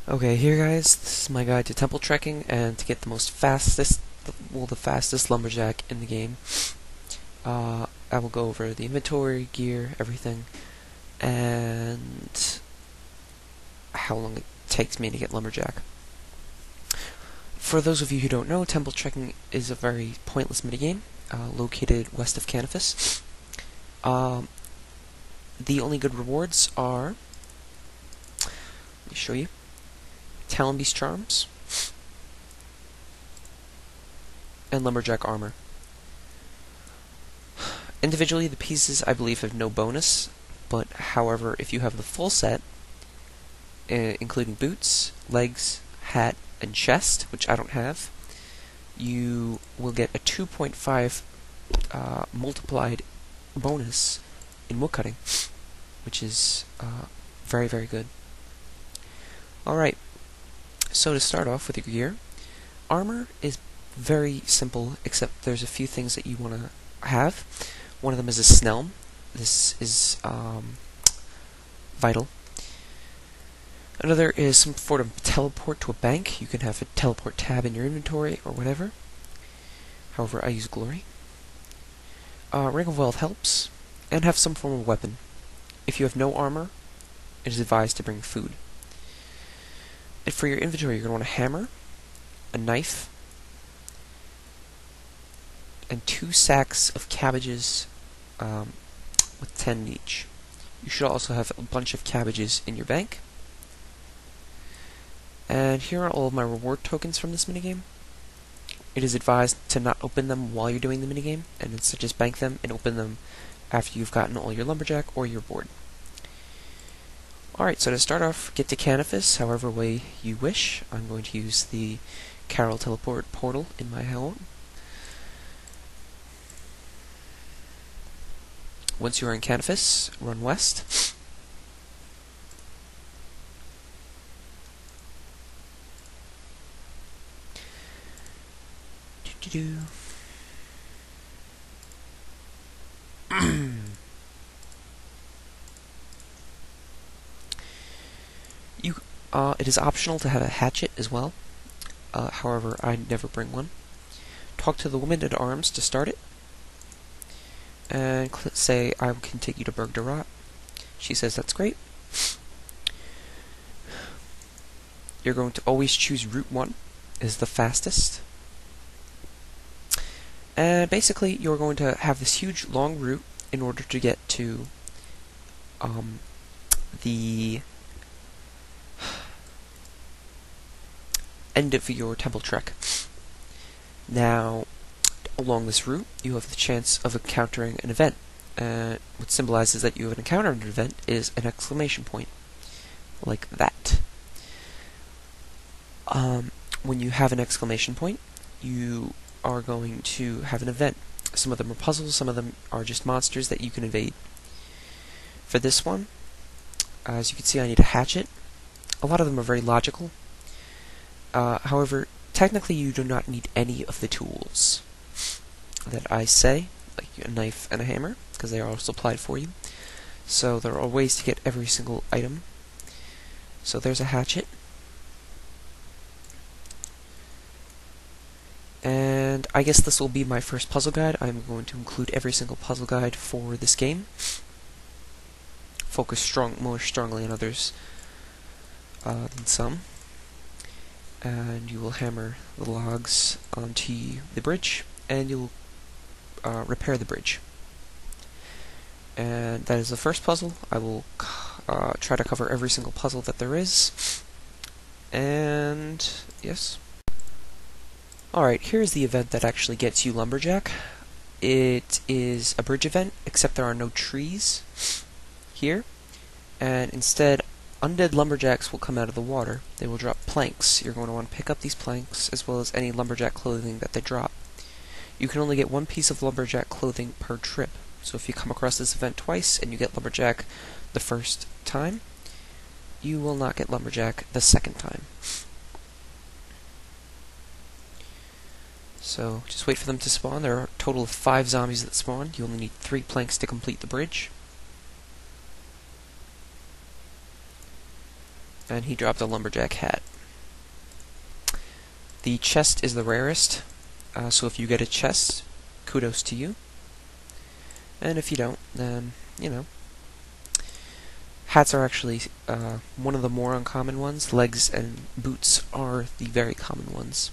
Okay, here guys, this is my guide to temple trekking and to get the fastest lumberjack in the game. I will go over the inventory, gear, everything, and how long it takes me to get lumberjack. For those of you who don't know, temple trekking is a very pointless minigame, located west of Canifis. The only good rewards are, let me show you, Talon Beast Charms, and Lumberjack Armor. Individually, the pieces, I believe, have no bonus, but however, if you have the full set, including boots, legs, hat, and chest, which I don't have, you will get a 2.5 multiplied bonus in woodcutting, which is very, very good. Alright, so to start off with your gear, armor is very simple, except there's a few things that you want to have. One of them is a snelm. This is vital. Another is some sort of teleport to a bank. You can have a teleport tab in your inventory or whatever. However, I use Glory. Ring of Wealth helps, and have some form of weapon. If you have no armor, it is advised to bring food. And for your inventory, you're going to want a hammer, a knife, and 2 sacks of cabbages with 10 each. You should also have a bunch of cabbages in your bank. And here are all of my reward tokens from this minigame. It is advised to not open them while you're doing the minigame, and instead just bank them and open them after you've gotten all your lumberjack or your board. Alright, so to start off, get to Canifis however way you wish. I'm going to use the Carol Teleport portal in my home. Once you are in Canifis, run west. It is optional to have a hatchet as well. However, I never bring one. Talk to the woman at arms to start it. And say, I can take you to Bergdarat. She says that's great. You're going to always choose Route 1 is the fastest. And basically, you're going to have this huge long route in order to get to the end of your temple trek. Now, along this route, you have the chance of encountering an event. What symbolizes that you have encountered an event is an exclamation point, like that. When you have an exclamation point, you are going to have an event. Some of them are puzzles, some of them are just monsters that you can evade. For this one, as you can see, I need a hatchet. A lot of them are very logical. However, technically you do not need any of the tools that I say, like a knife and a hammer, because they are all supplied for you. So there are ways to get every single item. So there's a hatchet. And I guess this will be my first puzzle guide. I'm going to include every single puzzle guide for this game. Focus more strongly on others than some. And you will hammer the logs onto the bridge, and you'll repair the bridge. And that is the first puzzle. I will try to cover every single puzzle that there is. And yes. Alright, here's the event that actually gets you lumberjack. It is a bridge event, except there are no trees here. And instead, undead lumberjacks will come out of the water. They will drop planks. You're going to want to pick up these planks, as well as any lumberjack clothing that they drop. You can only get 1 piece of lumberjack clothing per trip. So if you come across this event twice, and you get lumberjack the first time, you will not get lumberjack the second time. So just wait for them to spawn. There are a total of 5 zombies that spawn. You only need 3 planks to complete the bridge. and he dropped a Lumberjack hat. The chest is the rarest, so if you get a chest, kudos to you. And if you don't, then, you know. Hats are actually one of the more uncommon ones. Legs and boots are the very common ones.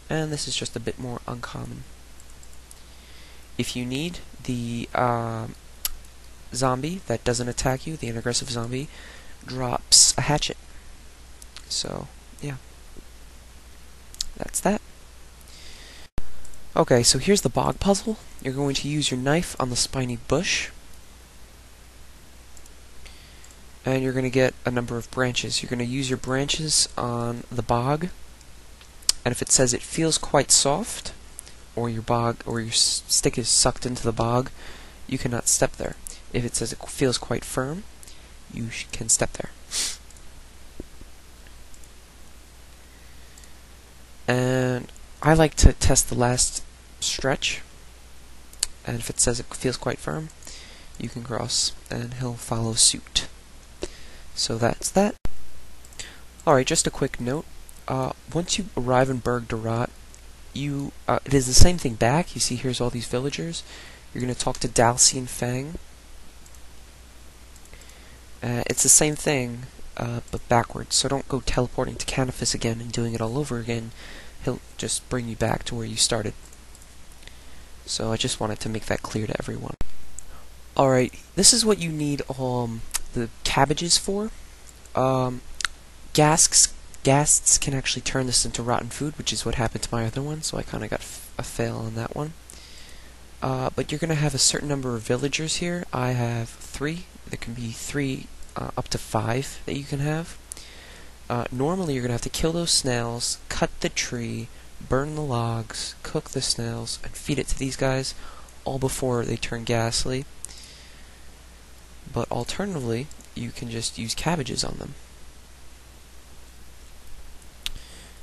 And this is just a bit more uncommon. If you need the zombie that doesn't attack you, the unaggressive zombie, drops a hatchet. So, yeah. That's that. Okay, so here's the bog puzzle. You're going to use your knife on the spiny bush. And you're going to get a number of branches. You're going to use your branches on the bog. And if it says it feels quite soft, or your stick is sucked into the bog, you cannot step there. If it says it feels quite firm, you can step there. And I like to test the last stretch, and if it says it feels quite firm, you can cross, and he'll follow suit. So that's that. Alright, just a quick note. Once you arrive in Berg de Rot, it is the same thing back. You see here's all these villagers. You're going to talk to Dalcy and Fang. It's the same thing, but backwards, so don't go teleporting to Canifis again and doing it all over again. He'll just bring you back to where you started. So I just wanted to make that clear to everyone. Alright, this is what you need the cabbages for. Ghasts can actually turn this into rotten food, which is what happened to my other one, so I kind of got a fail on that one. But you're going to have a certain number of villagers here. I have 3. There can be 3 up to 5 that you can have. Normally you're going to have to kill those snails, cut the tree, burn the logs, cook the snails, and feed it to these guys, all before they turn ghastly. But alternatively, you can just use cabbages on them.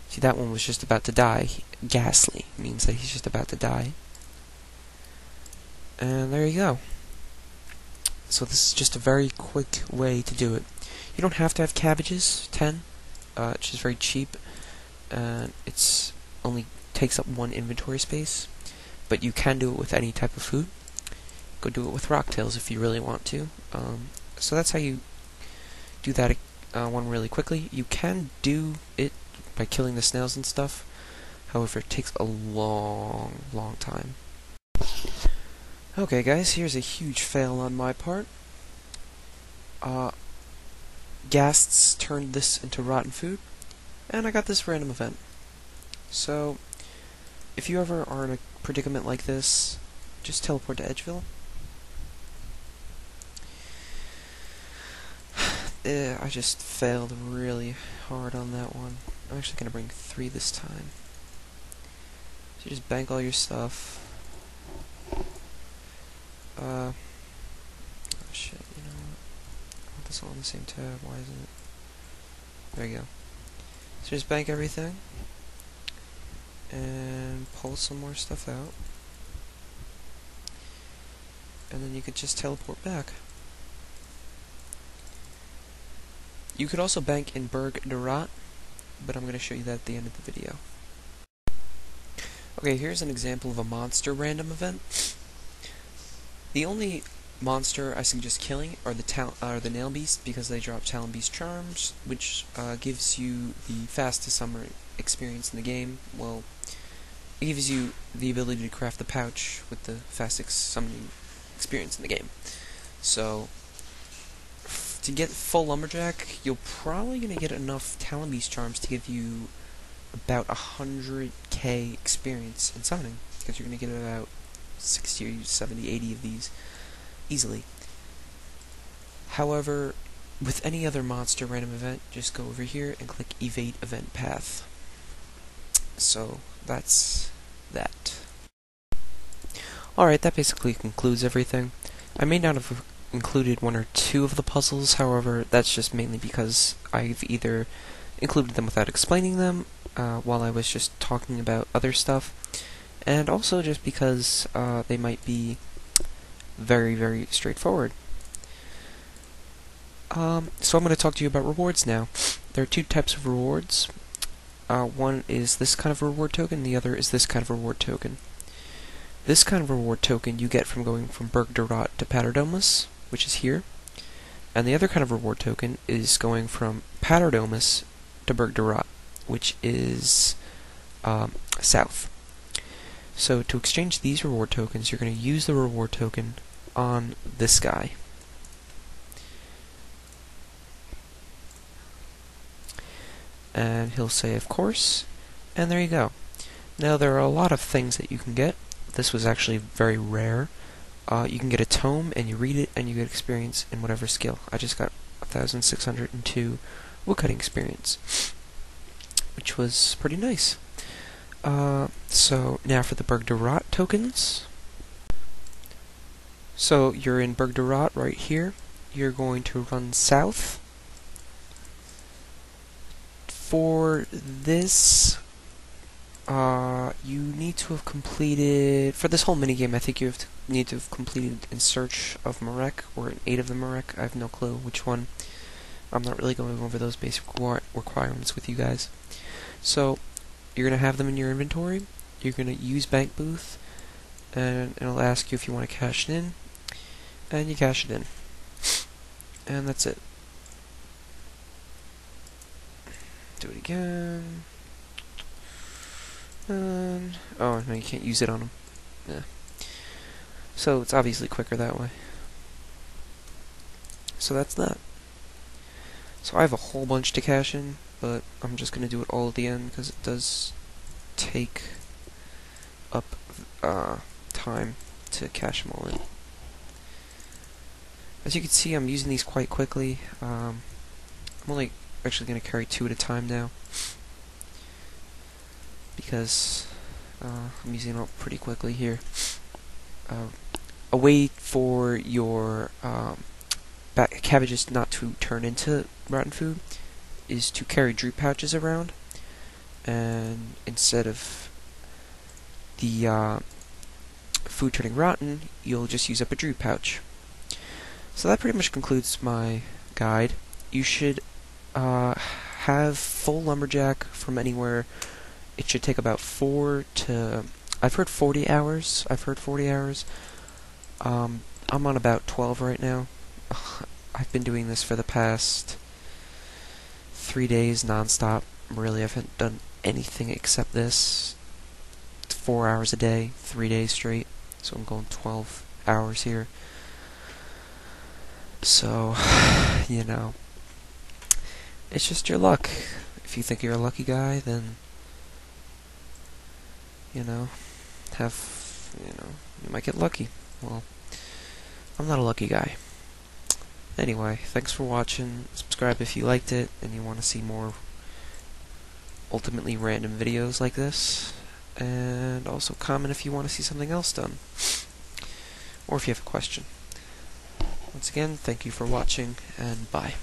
See, that one was just about to die. Ghastly means that he's just about to die. And there you go. So this is just a very quick way to do it. You don't have to have cabbages, 10. It's just very cheap, and it's only takes up 1 inventory space. But you can do it with any type of food. Go do it with rocktails if you really want to. So that's how you do that one really quickly. You can do it by killing the snails and stuff. However, it takes a long time. Okay guys, here's a huge fail on my part. Ghasts turned this into rotten food, and I got this random event. So, if you ever are in a predicament like this, just teleport to Edgeville. I just failed really hard on that one. I'm actually going to bring 3 this time. So just bank all your stuff. Oh shit, you know what? I want this all on the same tab, why isn't it? There you go. So just bank everything, and pull some more stuff out, and then you could just teleport back. You could also bank in Berg de Rot, but I'm going to show you that at the end of the video. Okay, here's an example of a monster random event. The only monster I suggest killing are the Nail Beast, because they drop Talon Beast Charms, which gives you the fastest summer experience in the game. Well, it gives you the ability to craft the pouch with the fastest summoning experience in the game. So, to get full Lumberjack, you're probably going to get enough Talon Beast Charms to give you about 100k experience in summoning, because you're going to get about 60 or 70, 80 of these easily. However, with any other monster random event, just go over here and click Evade Event Path. So, that's that. Alright, that basically concludes everything. I may not have included 1 or 2 of the puzzles, however, that's just mainly because I've either included them without explaining them, while I was just talking about other stuff, and also just because they might be very, very straightforward. So I'm going to talk to you about rewards now. There are two types of rewards. One is this kind of reward token, the other is this kind of reward token. This kind of reward token you get from going from Berg de Rot to Paterdomus, which is here. And the other kind of reward token is going from Paterdomus to Berg de Rot, which is south. So to exchange these reward tokens, you're going to use the reward token on this guy. And he'll say, of course, and there you go. Now, there are a lot of things that you can get. This was actually very rare. You can get a tome, and you read it, and you get experience in whatever skill. I just got 1,602 woodcutting experience, which was pretty nice. So, now for the Berg de Rot tokens. So, you're in Berg de Rot right here. You're going to run south. For this, you need to have completed, for this whole minigame, I think you need to have completed In Search of Marek, or In Aid of the Marek. I have no clue which one. I'm not really going over those basic requirements with you guys. So, you're going to have them in your inventory. You're going to use Bank Booth, and it'll ask you if you want to cash it in, and you cash it in. And that's it. Do it again. And oh no, you can't use it on them. Yeah. So it's obviously quicker that way. So that's that. So I have a whole bunch to cash in, but I'm just gonna do it all at the end because it does take up time to cash them all in. As you can see, I'm using these quite quickly. I'm only actually going to carry 2 at a time now because I'm using it up pretty quickly here. A way for your cabbages not to turn into rotten food is to carry droop pouches around, and instead of the food turning rotten, you'll just use up a droop pouch. So that pretty much concludes my guide. You should have full Lumberjack from anywhere. It should take about 4 to... I've heard 40 hours. I'm on about 12 right now. I've been doing this for the past 3 days non-stop. Really, I haven't done anything except this. 4 hours a day, 3 days straight. So I'm going 12 hours here. So, you know, it's just your luck. If you think you're a lucky guy, then, you might get lucky. Well, I'm not a lucky guy. Anyway, thanks for watching. Subscribe if you liked it and you want to see more ultimately random videos like this. And also comment if you want to see something else done. Or if you have a question. Once again, thank you for watching, and bye.